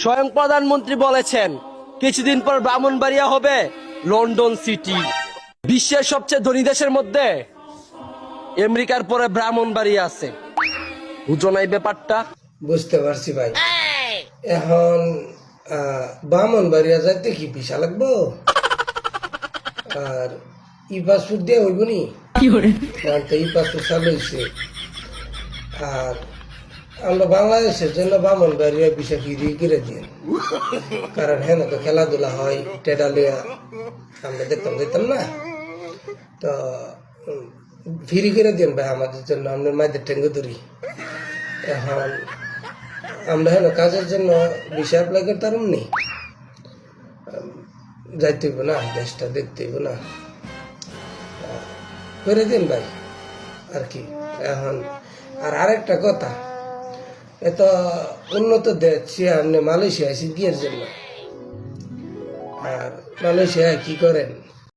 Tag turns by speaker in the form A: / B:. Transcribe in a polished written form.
A: স্বয়ং প্রধানমন্ত্রী বলেছেন কিছুদিন পর ব্রাহ্মণবাড়িয়া হবে লন্ডন সিটি। বিশ্বের সবচেয়ে ধনী দেশের মধ্যে আমেরিকার পরে ব্রাহ্মণবাড়িয়া আছে। বুঝো না এই ব্যাপারটা?
B: বুঝতে পারছি ভাই। এখন ব্রাহ্মণবাড়িয়া যাইতে কি ভিসা লাগবো? আর ই পাসপোর্ট দিয়ে হইব নি? তো ই পাসপোর্ট চালু হয়েছে। আর আমরা বাংলাদেশের জন্য ব্রাহ্মণবাড়িয়া ভিসা ফিরি করে দিন, কারণ হ্যাঁ তো খেলাধুলা হয়, টেডালিয়া আমরা দেখতাম না। তো ফিরি করে দিন ভাই আমাদের জন্য, আমরা মায়েদের টেঙ্গু ধরি। এখন আমরা হ্যাঁ কাজের জন্য ভিসা অ্যাপ্লাই করতে পারব নি, যাইতে হইব না, দেশটা দেখতে হইব না, করে দিন ভাই আর কি। এখন আর আরেকটা কথা, এত উন্নত দেশ আপনি মালয়েশিয়া আছেন কি এর জন্য? আর মালয়েশিয়ায় কি করেন?